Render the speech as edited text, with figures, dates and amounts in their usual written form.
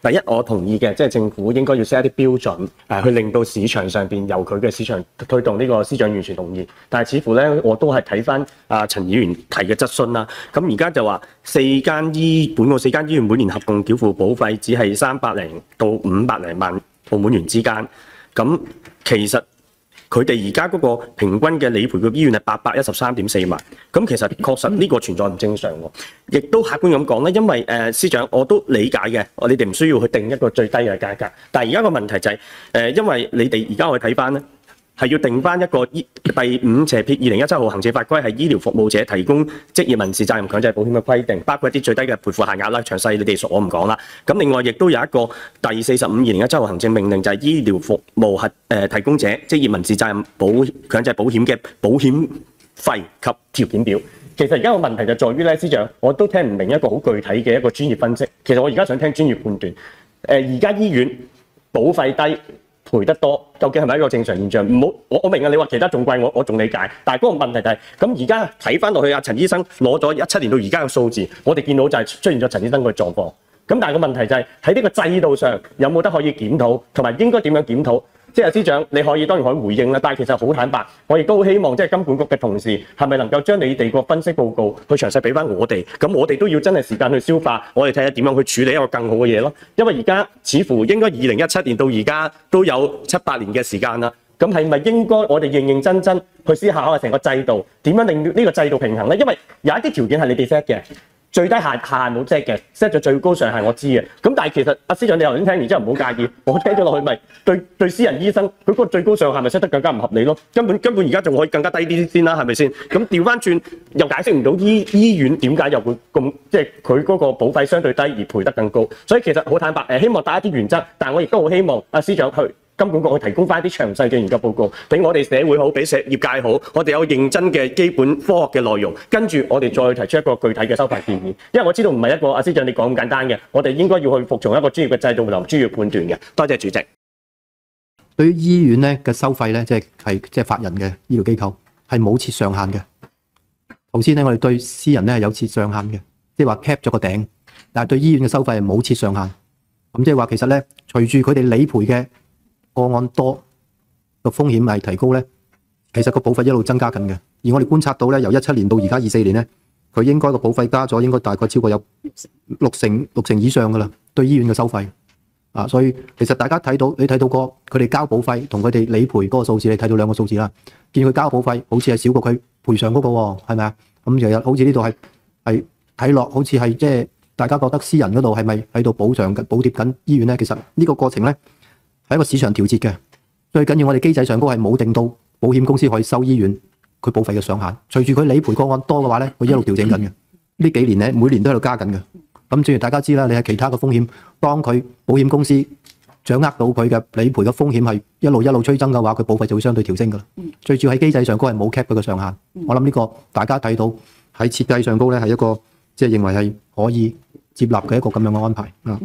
第一，我同意嘅，即係政府應該要 set 一啲標準，去令到市場上邊由佢嘅市場推動呢個司長完全同意。但係似乎咧，我都係睇翻陳議員提嘅質詢啦。咁而家就話本港4間醫院每年合共繳付保費只係300零到500零萬澳門元之間。咁其實佢哋而家嗰個平均嘅理賠嘅醫院係813.4萬，咁其實確實呢個存在唔正常喎，亦都客觀咁講咧，因為司長我都理解嘅，你哋唔需要去定一個最低嘅價格，但係而家個問題就係因為你哋而家我哋睇翻咧，係要定翻一個第5/2017號行政法規係醫療服務者提供職業民事責任強制保險嘅規定，包括一啲最低嘅賠付限額啦，詳細你哋我唔講啦。咁另外亦都有一個第45/2017號行政命令，就係醫療服務提供者職業民事責任強制保險嘅保險費及條件表。其實而家個問題就在於咧，司長我都聽唔明一個好具體嘅一個專業分析。其實我而家想聽專業判斷。而家醫院保費低，賠得多，究竟係咪一個正常現象？唔好，我明啊！你話其他仲貴，我仲理解。但係嗰個問題就係，咁而家睇翻落去，陳醫生攞咗17年到而家嘅數字，我哋見到就係出現咗陳醫生嘅狀況。咁但係個問題就係喺呢個制度上有冇得可以檢討，同埋應該點樣檢討？即係司長，你當然可以回應啦。但係其實好坦白，我亦都好希望即係金管局嘅同事係咪能夠將你哋個分析報告去詳細俾翻我哋？咁我哋都要真係時間去消化，我哋睇下點樣去處理一個更好嘅嘢咯。因為而家似乎應該2017年到而家都有7、8年嘅時間啦。咁係咪應該我哋認認真真去思考下成個制度點樣令呢個制度平衡咧？因為有一啲條件係你哋 set 嘅。最低限冇 set 嘅 set 咗最高上限我知嘅，咁但係其實司長你頭先聽完之後唔好介意，我聽咗落去咪對私人醫生佢嗰個最高上限咪 set 得更加唔合理咯，根本而家仲可以更加低啲先啦，係咪先？咁調翻轉又解釋唔到醫院點解又會咁即係佢嗰個保費相對低而賠得更高，所以其實好坦白希望帶一啲原則，但我亦都好希望司長去。金管局去提供翻啲詳細嘅研究報告，俾我哋社會好，俾業界好，我哋有認真嘅基本科學嘅內容，跟住我哋再提出一個具體嘅修法建議。因為我知道唔係一個司長你講咁簡單嘅，我哋應該要去服從一個專業嘅制度同專業判斷嘅。多謝主席。對於醫院咧嘅收費咧，即係法人嘅醫療機構係冇設上限嘅。頭先咧我哋對私人咧係有設上限嘅，即係話 cap 咗個頂，但係對醫院嘅收費係冇設上限。咁即係話其實咧，隨住佢哋理賠嘅個案多，個風險係提高咧，其實個保費一路增加緊嘅。而我哋觀察到咧，由17年到而家24年咧，佢應該個保費加咗，應該大概超過有六成以上噶啦，對醫院嘅收費啊。所以其實大家你睇到過佢哋交保費同佢哋理賠嗰個數字，你睇到兩個數字啦。見佢交保費好似係少過佢賠償嗰個喎，係咪啊？咁其實好似呢度係睇落好似係即係大家覺得私人嗰度係咪喺度補貼緊醫院咧？其實呢個過程咧，係一個市場調節嘅，最緊要我哋機制上高係冇定到保險公司可以收醫院佢保費嘅上限。隨住佢理賠個案多嘅話咧，佢一路調整緊嘅。呢幾年咧，每年都喺度加緊嘅。咁正如大家知啦，你係其他嘅風險，當佢保險公司掌握到佢嘅理賠嘅風險係一路趨增嘅話，佢保費就會相對調升㗎啦。最主要喺機制上高係冇 cap 佢嘅上限。我諗呢個大家睇到喺設計上高咧係一個即係認為係可以接納嘅一個咁樣嘅安排啊。